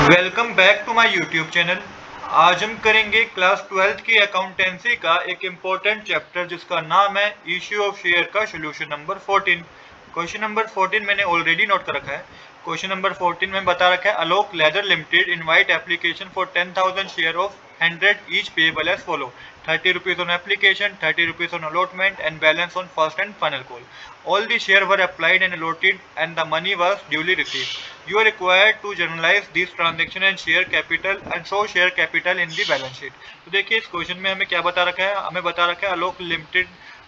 Welcome back to my YouTube channel. आज हम करेंगे क्लास 12th की अकाउंटेंसी का एक इम्पोर्टेंट चैप्टर जिसका नाम है इश्यू ऑफ शेयर का सोल्यूशन नंबर 14। क्वेश्चन नंबर 14 मैंने ऑलरेडी नोट कर रखा है। क्वेश्चन नंबर 14 में बता रखा है Alok leather limited invite application for 10,000 share of 100 each payable as follow: 30 rupees on application, 30 rupees on allotment and balance on first and final call. All the shares were applied and allotted and the money was duly received. You are required to journalize this transaction and share capital and show share capital in the balance sheet. तो देखिए इस question में हमें क्या बता रखा है, हमें बता रखा है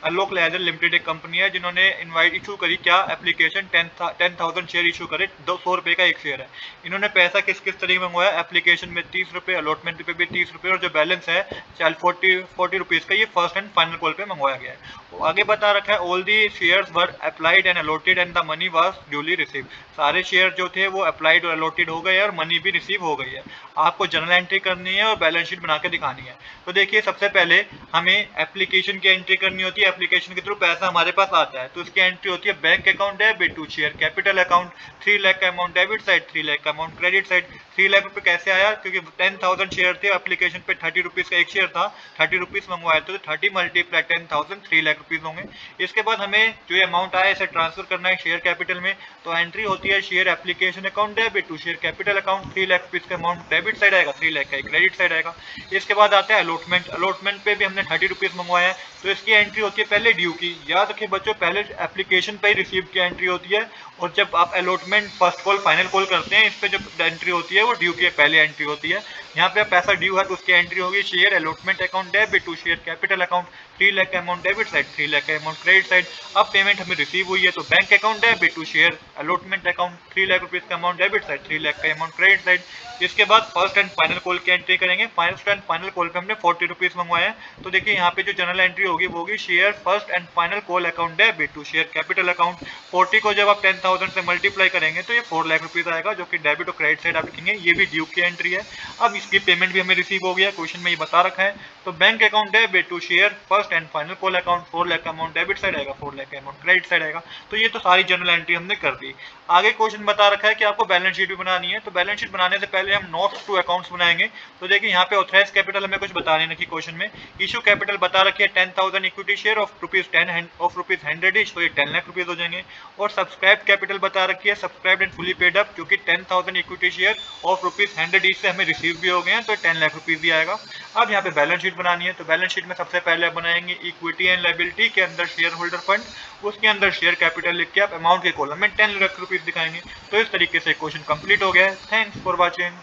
अलोक लेदर लिमिटेड एक कंपनी है जिन्होंने इनवाइट इशू करी क्या एप्लीकेशन 10,000 शेयर इशू करे, 200 रुपए का एक शेयर है। इन्होंने पैसा किस किस तरीके में मंगवाया, एप्लीकेशन में 30 रुपए, अलॉटमेंट पे भी 30 रुपए और जो बैलेंस है 40 रुपीज का ये फर्स्ट एंड फाइनल कॉल पे मंगवाया गया है। आगे बता रखा है all the shares were applied and allotted and the money was duly receive. सारे शेयर जो थे वो अप्लाइड और अलॉटेड हो गए और मनी भी रिसीव हो गई है। आपको जर्नल एंट्री करनी है और बैलेंस शीट बना के दिखानी है। तो देखिए सबसे पहले हमें एप्लीकेशन की एंट्री करनी होती है। एप्लीकेशन के थ्रू पैसा हमारे पास आता है तो इसकी एंट्री होती है bank account debit to share capital account. 3 lakh का अमाउंट डेबिट साइड, 3 लाख का अमाउंट क्रेडिट साइड। 3 लाख रुपए कैसे आया, क्योंकि 10,000 शेयर थे, एप्लीकेशन पे 30 रुपीज का एक शेयर था, 30 रुपीज मंगवाया तो 30 मल्टीप्लाई 10,000 3 लाख रुपीज होंगे। इसके बाद हमें जो अमाउंट आया इसे ट्रांसफर करना है शेयर कैपिटल में। तो एंट्री होती है share application account debit to share capital account. 3 lakh rupees का अमाउंट डेबिट साइड आएगा, 3 लाख का क्रेडिट साइड आएगा। इसके बाद आता है अलॉटमेंट। अलॉटमेंट पे भी हमने 30 रुपीज मंगवाया है तो इसकी एंट्री होती है पहले ड्यू की। याद रखिए बच्चों, पहले एप्लीकेशन पे ही रिसीव की एंट्री होती है और जब आप allotment first call final call करते हैं इस पे जो एंट्री होती है वो ड्यू की पहले एंट्री होती है। यहाँ पे पैसा ड्यू है तो उसकी एंट्री होगी share allotment account debit to share capital account. 3 lakh का अमाउंट डेबिट साइड, 3 लाख का अमाउंट क्रेडिट साइड। अब पेमेंट हमें रिसीव हुई है तो bank account debit to share allotment account. 3 lakh rupees का अमाउंट डेबिट साइड, 3 लाख का अमाउंट क्रेडिट साइड। इसके बाद फर्स्ट एंड फाइनल कॉल की एंट्री करेंगे। फर्स्ट एंड फाइनल कॉल पे हमने 40 रुपीज मंगवाया है तो देखिए यहाँ पे जो जनरल एंट्री होगी वो होगी share first and final call account debit to share capital account. 40 को जब आप 10,000 से मल्टीप्लाई करेंगे तो ये 4 लाख रुपीज आएगा जो कि डेबिट और क्रेडिट साइड आप लिखेंगे। ये भी ड्यू की एंट्री है। अब इसकी पेमेंट भी हमें रिसीव हो गया, क्वेश्चन में ये बता रखा है। तो bank account debit to share first and final call account, 4 lakh का अमाउंट डेबिट साइड आएगा, 4 लाख का अमाउंट क्रेडिट साइड आएगा। तो ये तो सारी जनरल एंट्री हमने कर दी। आगे क्वेश्चन बता रखा है कि आपको बैलेंस शीट भी बनानी है। तो बैलेंस शीट बनाने से पहले हम नोट्स टू अकाउंट्स बनाएंगे। तो देखिए यहाँ पे ऑथराइज कैपिटल हमें कुछ बताने रखी क्वेश्चन में। इशू कैपिटल बता रखी है 10,000 equity share of rupees 100 etch, तो ये 10 लाख रुपीज हो जाएंगे। और सब्सक्राइब कैपिटल बता रखी है subscribe and fully paid up, क्योंकि 10,000 equity share of rupees 100 etch से हमें रिसीव भी हो गए हैं तो 10 लाख रुपीज भी आएगा। अब यहाँ पे बैलेंस शीट बनानी है। तो बैलेंस शीट में सबसे पहले बनाएंगे इक्विटी एंड लायबिलिटी के अंदर शेयर होल्डर फंड, उसके अंदर शेयर कैपिटल लिख के आप अमाउंट के कॉलम में 10 लाख रुपीज दिखाएंगे। तो इस तरीके से क्वेश्चन कंप्लीट हो गया है। Thanks for watching.